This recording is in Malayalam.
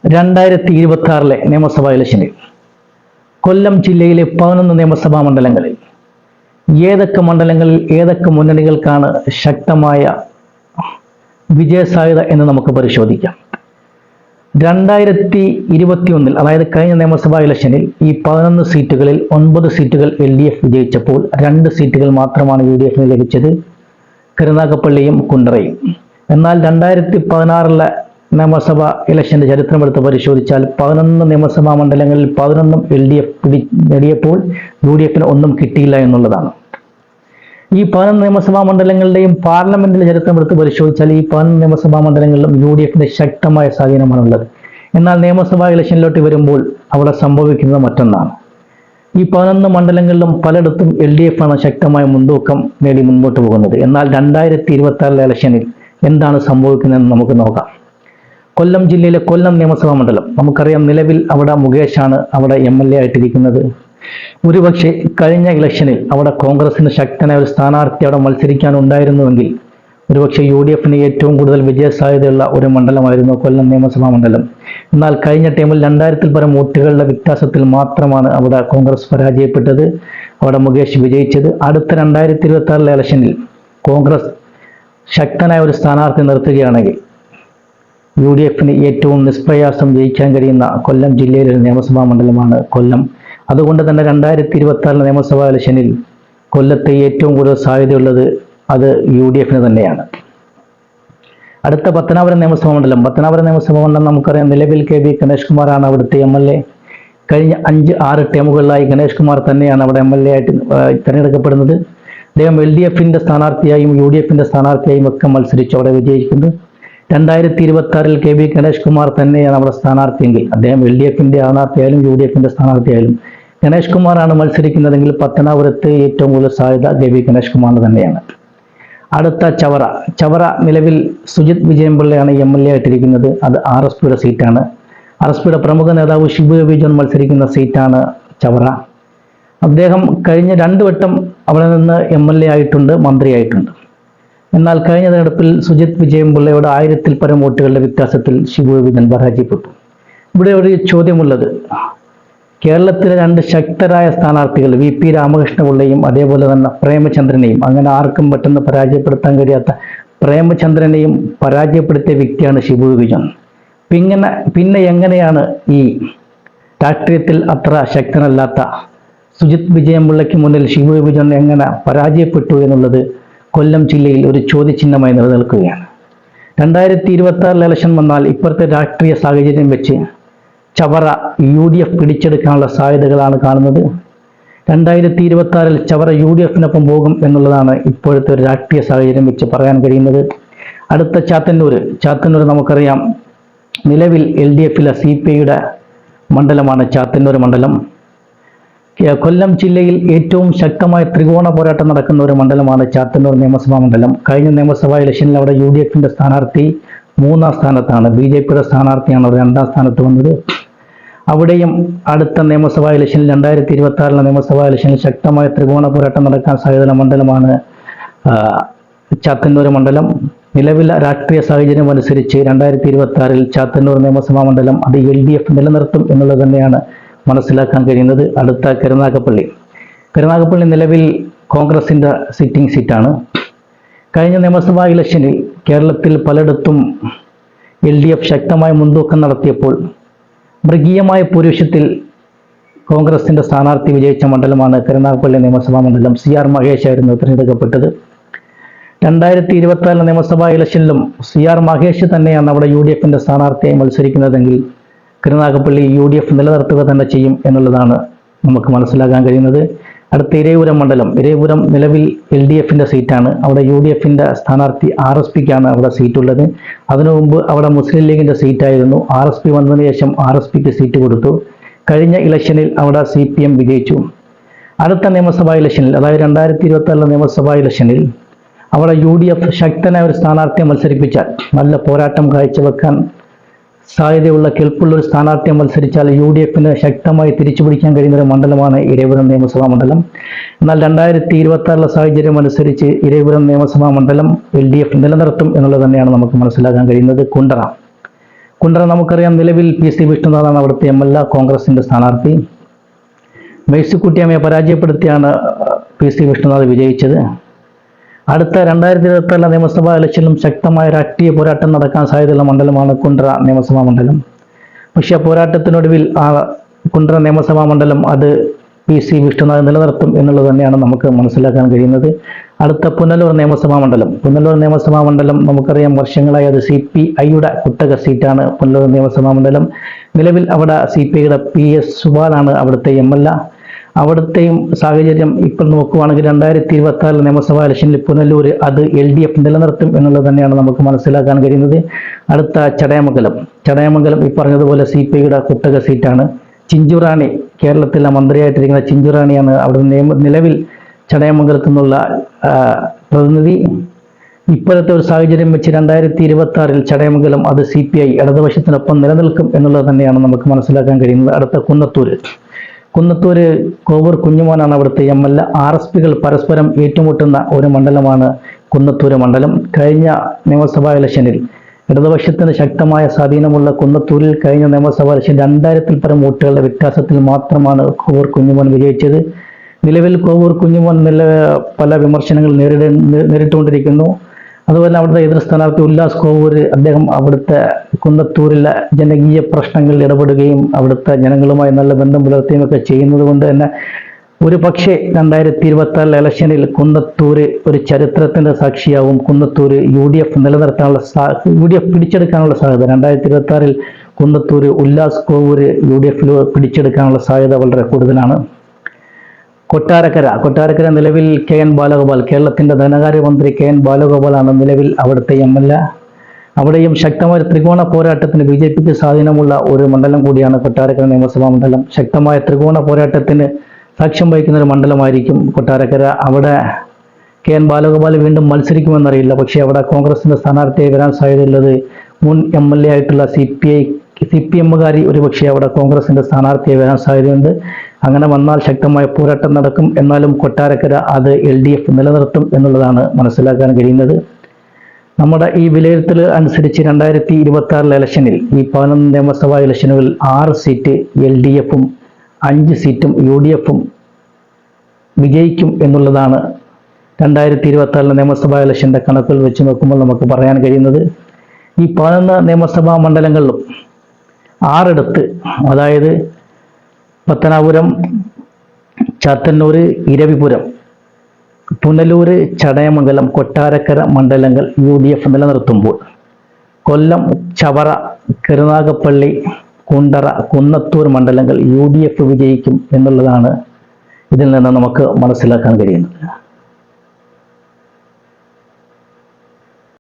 2026 നിയമസഭാ ഇലക്ഷനിൽ കൊല്ലം ജില്ലയിലെ 11 നിയമസഭാ മണ്ഡലങ്ങളിൽ ഏതൊക്കെ മണ്ഡലങ്ങളിൽ ഏതൊക്കെ മുന്നണികൾക്കാണ് ശക്തമായ വിജയസാധ്യത എന്ന് നമുക്ക് പരിശോധിക്കാം. 2021 അതായത് കഴിഞ്ഞ നിയമസഭാ ഇലക്ഷനിൽ ഈ 11 സീറ്റുകളിൽ 9 സീറ്റുകൾ LDF വിജയിച്ചപ്പോൾ 2 സീറ്റുകൾ മാത്രമാണ് UDF ലഭിച്ചത്, കരുനാഗപ്പള്ളിയും കുണ്ടറയും. എന്നാൽ 2016 നിയമസഭാ ഇലക്ഷന്റെ ചരിത്രമെടുത്ത് പരിശോധിച്ചാൽ 11 നിയമസഭാ മണ്ഡലങ്ങളിൽ 11 LDF നേടിയപ്പോൾ UDF ഒന്നും കിട്ടിയില്ല എന്നുള്ളതാണ്. ഈ 11 നിയമസഭാ മണ്ഡലങ്ങളുടെയും പാർലമെന്റിലെ ചരിത്രമെടുത്ത് പരിശോധിച്ചാൽ ഈ 11 നിയമസഭാ മണ്ഡലങ്ങളിലും UDF ശക്തമായ സ്വാധീനമാണുള്ളത്. എന്നാൽ നിയമസഭാ ഇലക്ഷനിലോട്ട് വരുമ്പോൾ അവിടെ സംഭവിക്കുന്നത് മറ്റൊന്നാണ്. ഈ 11 മണ്ഡലങ്ങളിലും പലയിടത്തും LDF ആണ് ശക്തമായ മുൻതൂക്കം നേടി മുൻപോട്ട് പോകുന്നത്. എന്നാൽ 2026 ഇലക്ഷനിൽ എന്താണ് സംഭവിക്കുന്നതെന്ന് നമുക്ക് നോക്കാം. കൊല്ലം ജില്ലയിലെ കൊല്ലം നിയമസഭാ മണ്ഡലം നമുക്കറിയാം. നിലവിൽ അവിടെ മുകേഷാണ് അവിടെ MLA ആയിട്ടിരിക്കുന്നത്. ഒരുപക്ഷെ കഴിഞ്ഞ ഇലക്ഷനിൽ അവിടെ കോൺഗ്രസിന് ശക്തനായ ഒരു സ്ഥാനാർത്ഥി അവിടെ മത്സരിക്കാൻ ഉണ്ടായിരുന്നുവെങ്കിൽ ഒരുപക്ഷെ UDF ഏറ്റവും കൂടുതൽ വിജയസാധ്യതയുള്ള ഒരു മണ്ഡലമായിരുന്നു കൊല്ലം നിയമസഭാ മണ്ഡലം. എന്നാൽ കഴിഞ്ഞ ടൈമിൽ 2000-ൽ പരം വോട്ടുകളുടെ വ്യത്യാസത്തിൽ മാത്രമാണ് അവിടെ കോൺഗ്രസ് പരാജയപ്പെട്ടത്, അവിടെ മുകേഷ് വിജയിച്ചത്. അടുത്ത 2026 ഇലക്ഷനിൽ കോൺഗ്രസ് ശക്തനായ ഒരു സ്ഥാനാർത്ഥി നിർത്തുകയാണെങ്കിൽ UDF ഏറ്റവും നിഷ്പ്രയാസം ജയിക്കാൻ കഴിയുന്ന കൊല്ലം ജില്ലയിലെ ഒരു നിയമസഭാ മണ്ഡലമാണ് കൊല്ലം. അതുകൊണ്ട് തന്നെ 2026 നിയമസഭാ ഇലക്ഷനിൽ കൊല്ലത്തെ ഏറ്റവും കൂടുതൽ സാധ്യതയുള്ളത് അത് UDF തന്നെയാണ്. അടുത്ത പത്തനാപുരം നിയമസഭാ മണ്ഡലം. പത്തനാപുരം നിയമസഭാ മണ്ഡലം നമുക്കറിയാം. നിലവിൽ KB ഗണേഷ് കുമാറാണ് അവിടുത്തെ MLA. കഴിഞ്ഞ 5-6 ടേമുകളിലായി ഗണേഷ് കുമാർ തന്നെയാണ് അവിടെ MLA ആയിട്ട് തിരഞ്ഞെടുക്കപ്പെടുന്നത്. അദ്ദേഹം LDF സ്ഥാനാർത്ഥിയായും UDF സ്ഥാനാർത്ഥിയായും ഒക്കെ മത്സരിച്ചു അവിടെ വിജയിക്കുന്നു. 2026 KB ഗണേഷ് കുമാർ തന്നെയാണ് അവിടെ സ്ഥാനാർത്ഥിയെങ്കിൽ അദ്ദേഹം LDF സ്ഥാനാർത്ഥിയായാലും UDF സ്ഥാനാർത്ഥിയായാലും ഗണേഷ് കുമാറാണ് മത്സരിക്കുന്നതെങ്കിൽ പത്തനാപുരത്ത് ഏറ്റവും കൂടുതൽ സാധ്യത KB ഗണേഷ് കുമാറിന് തന്നെയാണ്. അടുത്ത ചവറ. ചവറ നിലവിൽ സുജിത് വിജയൻപിള്ളയാണ് MLA ആയിട്ടിരിക്കുന്നത്. അത് RSPയുടെ സീറ്റാണ്. RSPയുടെ പ്രമുഖ നേതാവ് ഷിബു ബേബി ജോൺ മത്സരിക്കുന്ന സീറ്റാണ് ചവറ. അദ്ദേഹം കഴിഞ്ഞ 2 വട്ടം അവിടെ നിന്ന് MLA ആയിട്ടുണ്ട്, മന്ത്രിയായിട്ടുണ്ട്. എന്നാൽ കഴിഞ്ഞ തെരഞ്ഞെടുപ്പിൽ സുജിത് വിജയൻപിള്ളയുടെ 1000-ൽ പരം വോട്ടുകളുടെ വ്യത്യാസത്തിൽ ഷിബു ബേബി ജോൺ പരാജയപ്പെട്ടു. ഇവിടെ ഒരു ചോദ്യമുള്ളത്, കേരളത്തിലെ 2 ശക്തരായ സ്ഥാനാർത്ഥികൾ VP രാമകൃഷ്ണപിള്ളയും അതേപോലെ തന്നെ പ്രേമചന്ദ്രനെയും, അങ്ങനെ ആർക്കും പെട്ടെന്ന് പരാജയപ്പെടുത്താൻ കഴിയാത്ത പ്രേമചന്ദ്രനെയും പരാജയപ്പെടുത്തിയ വ്യക്തിയാണ് ഷിബു ബേബി ജോൺ. പിന്നെ എങ്ങനെയാണ് ഈ രാഷ്ട്രീയത്തിൽ അത്ര ശക്തനല്ലാത്ത സുജിത് വിജയൻപിള്ളയ്ക്ക് മുന്നിൽ ഷിബു ബേബി ജോൺ എങ്ങനെ പരാജയപ്പെട്ടു എന്നുള്ളത് കൊല്ലം ജില്ലയിൽ ഒരു ചോദ്യചിഹ്നമായി നിലനിൽക്കുകയാണ്. 2026 ഇലക്ഷൻ വന്നാൽ ഇപ്പോഴത്തെ രാഷ്ട്രീയ സാഹചര്യം വെച്ച് ചവറ UDF പിടിച്ചെടുക്കാനുള്ള സാധ്യതകളാണ് കാണുന്നത്. 2026 ചവറ UDF പോകും എന്നുള്ളതാണ് ഇപ്പോഴത്തെ ഒരു രാഷ്ട്രീയ സാഹചര്യം വെച്ച് പറയാൻ കഴിയുന്നത്. അടുത്ത ചാത്തന്നൂർ നമുക്കറിയാം. നിലവിൽ LDFലെ CPIയുടെ മണ്ഡലമാണ് ചാത്തന്നൂർ മണ്ഡലം. കൊല്ലം ജില്ലയിൽ ഏറ്റവും ശക്തമായ ത്രികോണ പോരാട്ടം നടക്കുന്ന ഒരു മണ്ഡലമാണ് ചാത്തന്നൂർ നിയമസഭാ മണ്ഡലം. കഴിഞ്ഞ നിയമസഭാ ഇലക്ഷനിൽ അവിടെ UDF സ്ഥാനാർത്ഥി 3-ാം സ്ഥാനത്താണ്, BJPയുടെ സ്ഥാനാർത്ഥിയാണ് അവിടെ 2-ാം സ്ഥാനത്ത് വന്നത്. അവിടെയും അടുത്ത നിയമസഭാ ഇലക്ഷനിൽ 2026 നിയമസഭാ ഇലക്ഷനിൽ ശക്തമായ ത്രികോണ പോരാട്ടം നടക്കാൻ സാധ്യതയുള്ള മണ്ഡലമാണ് ചാത്തന്നൂർ മണ്ഡലം. നിലവിലെ രാഷ്ട്രീയ സാഹചര്യം അനുസരിച്ച് 2026 ചാത്തന്നൂർ നിയമസഭാ മണ്ഡലം അത് LDF നിലനിർത്തും എന്നുള്ളത് തന്നെയാണ് മനസ്സിലാക്കാൻ കഴിയുന്നത്. അടുത്ത കരുനാഗപ്പള്ളി നിലവിൽ കോൺഗ്രസിന്റെ സിറ്റിംഗ് സീറ്റാണ്. കഴിഞ്ഞ നിയമസഭാ ഇലക്ഷനിൽ കേരളത്തിൽ പലയിടത്തും LDF ശക്തമായ മുൻതൂക്കം നടത്തിയപ്പോൾ മൃഗീയമായ ഭൂരിപക്ഷത്തിൽ കോൺഗ്രസിന്റെ സ്ഥാനാർത്ഥി വിജയിച്ച മണ്ഡലമാണ് കരുനാഗപ്പള്ളി നിയമസഭാ മണ്ഡലം. CR മഹേഷ് ആയിരുന്നു തിരഞ്ഞെടുക്കപ്പെട്ടത്. 2026 നിയമസഭാ ഇലക്ഷനിലും CR മഹേഷ് തന്നെയാണ് അവിടെ UDF സ്ഥാനാർത്ഥിയായി മത്സരിക്കുന്നതെങ്കിൽ കരുനാഗപ്പള്ളി UDF നിലനിർത്തുക തന്നെ ചെയ്യും എന്നുള്ളതാണ് നമുക്ക് മനസ്സിലാക്കാൻ കഴിയുന്നത്. അടുത്ത ഇരവിപുരം മണ്ഡലം. ഇരവിപുരം നിലവിൽ LDF സീറ്റാണ്. അവിടെ UDF സ്ഥാനാർത്ഥി RSPക്കാണ് അവിടെ സീറ്റുള്ളത്. അതിനു മുമ്പ് അവിടെ മുസ്ലിം ലീഗിന്റെ സീറ്റായിരുന്നു. RSP വന്നതിന് ശേഷം RSPക്ക് സീറ്റ് കൊടുത്തു. കഴിഞ്ഞ ഇലക്ഷനിൽ അവിടെ CPM വിജയിച്ചു. അടുത്ത നിയമസഭാ ഇലക്ഷനിൽ അതായത് 2026 നിയമസഭാ ഇലക്ഷനിൽ അവിടെ UDF ശക്തനായ ഒരു സ്ഥാനാർത്ഥിയെ മത്സരിപ്പിച്ചാൽ, നല്ല പോരാട്ടം കാഴ്ചവെക്കാൻ സാധ്യതയുള്ള കെൽപ്പുള്ള ഒരു സ്ഥാനാർത്ഥിയെ മത്സരിച്ചാൽ UDF ശക്തമായി തിരിച്ചുപിടിക്കാൻ കഴിയുന്ന ഒരു മണ്ഡലമാണ് ഇരവിപുരം നിയമസഭാ മണ്ഡലം. എന്നാൽ 2026 സാഹചര്യം അനുസരിച്ച് ഇരവിപുരം നിയമസഭാ മണ്ഡലം LDF നിലനിർത്തും എന്നുള്ളത് തന്നെയാണ് നമുക്ക് മനസ്സിലാക്കാൻ കഴിയുന്നത്. കുണ്ടറ നമുക്കറിയാം, നിലവിൽ PC വിഷ്ണുനാഥാണ് അവിടുത്തെ MLA, കോൺഗ്രസിന്റെ സ്ഥാനാർത്ഥി. മേഴ്സിക്കുട്ടിയമ്മയെ പരാജയപ്പെടുത്തിയാണ് PC വിഷ്ണുനാഥ് വിജയിച്ചത്. അടുത്ത 2024 നിയമസഭാ ഇലക്ഷനിലും ശക്തമായ രാഷ്ട്രീയ പോരാട്ടം നടക്കാൻ സാധ്യതയുള്ള മണ്ഡലമാണ് കുണ്ടറ നിയമസഭാ മണ്ഡലം. പക്ഷേ പോരാട്ടത്തിനൊടുവിൽ ആ കുണ്ടറ നിയമസഭാ മണ്ഡലം അത് PC വിഷ്ണുനാഥ് നിലനിർത്തും എന്നുള്ളത് തന്നെയാണ് നമുക്ക് മനസ്സിലാക്കാൻ കഴിയുന്നത്. അടുത്ത പുനലൂർ നിയമസഭാ മണ്ഡലം നമുക്കറിയാം, വർഷങ്ങളായി അത് CPIയുടെ കുത്തക സീറ്റാണ് പുനലൂർ നിയമസഭാ മണ്ഡലം. നിലവിൽ അവിടെ CPIയുടെ PS സുബാലാണ് അവിടുത്തെ MLA. അവിടുത്തെയും സാഹചര്യം ഇപ്പോൾ നോക്കുവാണെങ്കിൽ 2026 നിയമസഭാ ഇലക്ഷനിൽ പുനലൂർ അത് LDF നിലനിർത്തും എന്നുള്ളത് തന്നെയാണ് നമുക്ക് മനസ്സിലാക്കാൻ കഴിയുന്നത്. അടുത്ത ചടയമംഗലം ഈ പറഞ്ഞതുപോലെ CPIയുടെ കുത്തക സീറ്റാണ്. ചിഞ്ചുറാണി, കേരളത്തിലെ മന്ത്രിയായിട്ടിരിക്കുന്ന ചിഞ്ചുറാണിയാണ് അവിടെ നിലവിൽ ചടയമംഗലത്തു നിന്നുള്ള പ്രതിനിധി. ഇപ്പോഴത്തെ ഒരു സാഹചര്യം വെച്ച് 2026 ചടയമംഗലം അത് CPI ഇടതുപക്ഷത്തിനൊപ്പം നിലനിൽക്കും എന്നുള്ളത് തന്നെയാണ് നമുക്ക് മനസ്സിലാക്കാൻ കഴിയുന്നത്. അടുത്ത കുന്നത്തൂര് കോവൂർ കുഞ്ഞുമോനാണ് അവിടുത്തെ MLA. RSPകൾ പരസ്പരം ഏറ്റുമുട്ടുന്ന ഒരു മണ്ഡലമാണ് കുന്നത്തൂര് മണ്ഡലം. കഴിഞ്ഞ നിയമസഭാ ഇലക്ഷനിൽ ഇടതുപക്ഷത്തിന് ശക്തമായ സ്വാധീനമുള്ള കുന്നത്തൂരിൽ കഴിഞ്ഞ നിയമസഭാ ഇലക്ഷൻ 2000-ൽ പരം വോട്ടുകളുടെ വ്യത്യാസത്തിൽ മാത്രമാണ് കോവൂർ കുഞ്ഞുമോൻ വിജയിച്ചത്. നിലവിൽ കോവൂർ കുഞ്ഞുമോൻ പല വിമർശനങ്ങൾ നേരിട്ടുകൊണ്ടിരിക്കുന്നു. അതുപോലെ അവിടുത്തെ എതിർ സ്ഥാനാർത്ഥി ഉല്ലാസ് കോവൂര്, അദ്ദേഹം അവിടുത്തെ കുന്നത്തൂരിലെ ജനകീയ പ്രശ്നങ്ങളിൽ ഇടപെടുകയും അവിടുത്തെ ജനങ്ങളുമായി നല്ല ബന്ധം പുലർത്തുകയും ഒക്കെ ചെയ്യുന്നത് കൊണ്ട് തന്നെ ഒരു പക്ഷേ 2026 ഇലക്ഷനിൽ കുന്നത്തൂര് ഒരു ചരിത്രത്തിന്റെ സാക്ഷിയാവും. കുന്നത്തൂര് UDF പിടിച്ചെടുക്കാനുള്ള സാധ്യത 2026 കുന്നത്തൂര് ഉല്ലാസ് കോവൂര് UDF പിടിച്ചെടുക്കാനുള്ള സാധ്യത വളരെ കൂടുതലാണ്. കൊട്ടാരക്കര നിലവിൽ KN ബാലഗോപാൽ, കേരളത്തിന്റെ ധനകാര്യമന്ത്രി KN ബാലഗോപാലാണ് നിലവിൽ അവിടുത്തെ MLA. അവിടെയും ശക്തമായ ത്രികോണ പോരാട്ടത്തിന് BJPക്ക് സ്വാധീനമുള്ള ഒരു മണ്ഡലം കൂടിയാണ് കൊട്ടാരക്കര നിയമസഭാ മണ്ഡലം. ശക്തമായ ത്രികോണ പോരാട്ടത്തിന് സാക്ഷ്യം വഹിക്കുന്ന ഒരു മണ്ഡലമായിരിക്കും കൊട്ടാരക്കര. അവിടെ KN ബാലഗോപാൽ വീണ്ടും മത്സരിക്കുമെന്നറിയില്ല. പക്ഷേ അവിടെ കോൺഗ്രസിന്റെ സ്ഥാനാർത്ഥിയായി വരാൻ സാധ്യതയുള്ളത് മുൻ MLA ആയിട്ടുള്ള CPM-കാരി ഒരുപക്ഷെ അവിടെ കോൺഗ്രസിന്റെ സ്ഥാനാർത്ഥിയായി വരാൻ സാധ്യതയുണ്ട്. അങ്ങനെ വന്നാൽ ശക്തമായ പോരാട്ടം നടക്കും. എന്നാലും കൊട്ടാരക്കര അത് LDF നിലനിർത്തും എന്നുള്ളതാണ് മനസ്സിലാക്കാൻ കഴിയുന്നത്. നമ്മുടെ ഈ വിലയിരുത്തൽ അനുസരിച്ച് 2026 ഇലക്ഷനിൽ ഈ 11 നിയമസഭാ ഇലക്ഷനുകളിൽ 6 സീറ്റ് LDF-ഉം 5 സീറ്റും UDF-ഉം വിജയിക്കും എന്നുള്ളതാണ് 2026 നിയമസഭാ ഇലക്ഷന്റെ കണക്കുകൾ വെച്ച് നോക്കുമ്പോൾ നമുക്ക് പറയാൻ കഴിയുന്നത്. ഈ 11 നിയമസഭാ മണ്ഡലങ്ങളിലും 6 അതായത് പത്തനാപുരം, ചാത്തന്നൂര്, ഇരവിപുരം, പുനലൂര്, ചടയമംഗലം, കൊട്ടാരക്കര മണ്ഡലങ്ങൾ UDF നിലനിർത്തുമ്പോൾ കൊല്ലം, ചവറ, കരുനാഗപ്പള്ളി, കുണ്ടറ, കുന്നത്തൂർ മണ്ഡലങ്ങൾ UDF വിജയിക്കും എന്നുള്ളതാണ് ഇതിൽ നിന്ന് നമുക്ക് മനസ്സിലാക്കാൻ കഴിയുന്നത്.